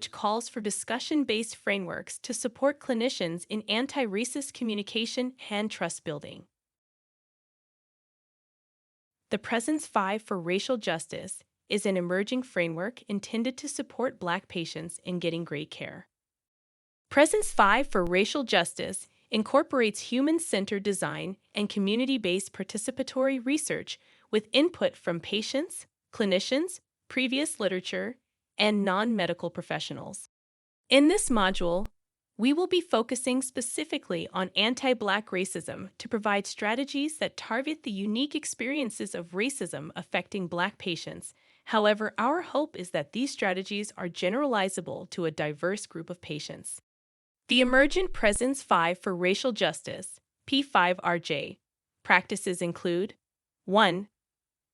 which calls for discussion-based frameworks to support clinicians in anti-racist communication and trust building. The Presence 5 for Racial Justice is an emerging framework intended to support Black patients in getting great care. Presence 5 for Racial Justice incorporates human-centered design and community-based participatory research with input from patients, clinicians, previous literature, and non-medical professionals. In this module, we will be focusing specifically on anti-Black racism to provide strategies that target the unique experiences of racism affecting Black patients. However, our hope is that these strategies are generalizable to a diverse group of patients. The Emergent Presence 5 for Racial Justice, P5RJ, practices include 1.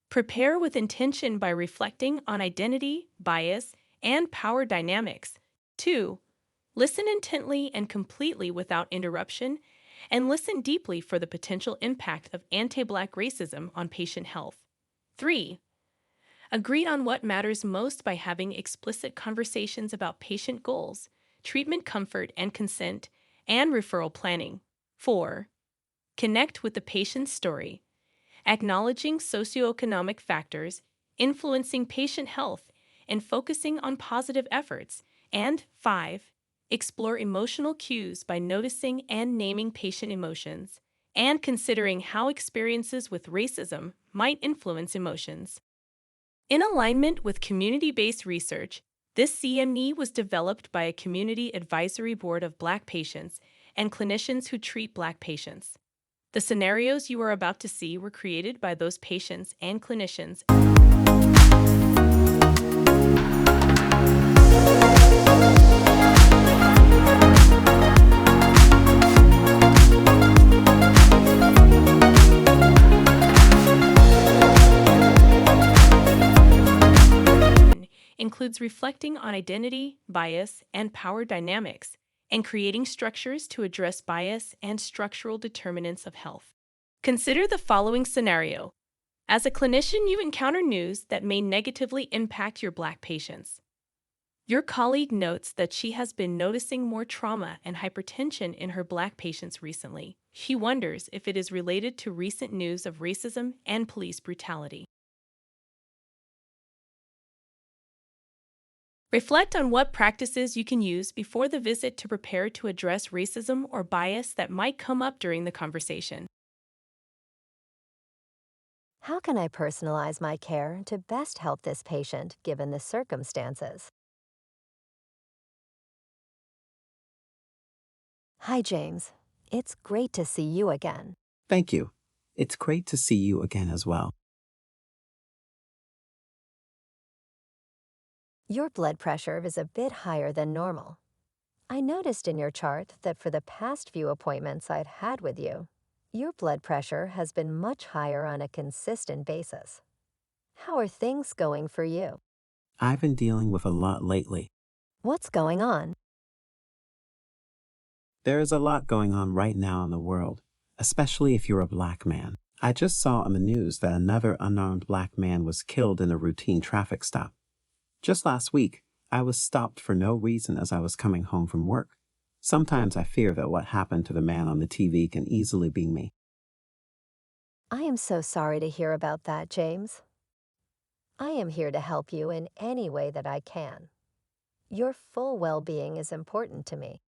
Prepare with intention by reflecting on identity, bias, and power dynamics. 2. Listen intently and completely without interruption, and listen deeply for the potential impact of anti-Black racism on patient health. 3. Agree on what matters most by having explicit conversations about patient goals, treatment comfort and consent, and referral planning. 4. Connect with the patient's story, acknowledging socioeconomic factors influencing patient health and focusing on positive efforts. And 5. Explore emotional cues by noticing and naming patient emotions, and considering how experiences with racism might influence emotions. In alignment with community-based research, this CME was developed by a community advisory board of Black patients and clinicians who treat Black patients. The scenarios you are about to see were created by those patients and clinicians. Includes reflecting on identity, bias, and power dynamics, and creating structures to address bias and structural determinants of health. Consider the following scenario. As a clinician, you encounter news that may negatively impact your Black patients. Your colleague notes that she has been noticing more trauma and hypertension in her Black patients recently. She wonders if it is related to recent news of racism and police brutality. Reflect on what practices you can use before the visit to prepare to address racism or bias that might come up during the conversation. How can I personalize my care to best help this patient given the circumstances? Hi, James. It's great to see you again. Thank you. It's great to see you again as well. Your blood pressure is a bit higher than normal. I noticed in your chart that for the past few appointments I'd had with you, your blood pressure has been much higher on a consistent basis. How are things going for you? I've been dealing with a lot lately. What's going on? There is a lot going on right now in the world, especially if you're a Black man. I just saw on the news that another unarmed Black man was killed in a routine traffic stop. Just last week, I was stopped for no reason as I was coming home from work. Sometimes I fear that what happened to the man on the TV can easily be me. I am so sorry to hear about that, James. I am here to help you in any way that I can. Your full well-being is important to me.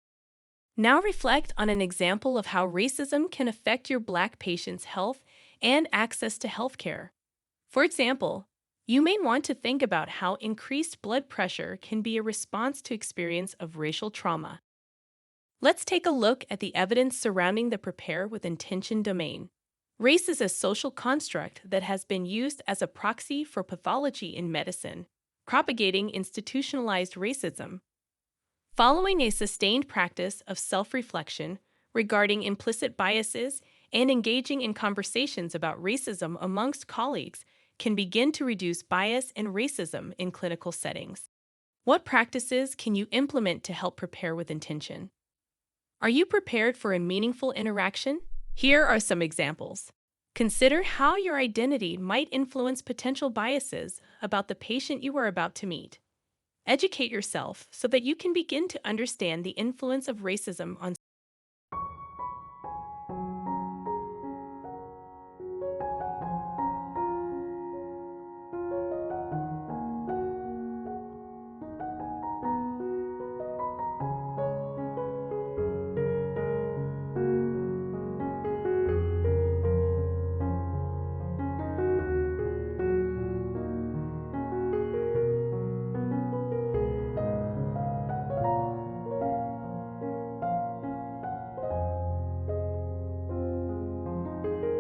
Now reflect on an example of how racism can affect your Black patient's health and access to healthcare. For example, you may want to think about how increased blood pressure can be a response to experience of racial trauma. Let's take a look at the evidence surrounding the prepare with intention domain. Race is a social construct that has been used as a proxy for pathology in medicine, propagating institutionalized racism. Following a sustained practice of self-reflection regarding implicit biases and engaging in conversations about racism amongst colleagues can begin to reduce bias and racism in clinical settings. What practices can you implement to help prepare with intention? Are you prepared for a meaningful interaction? Here are some examples. Consider how your identity might influence potential biases about the patient you are about to meet. Educate yourself so that you can begin to understand the influence of racism on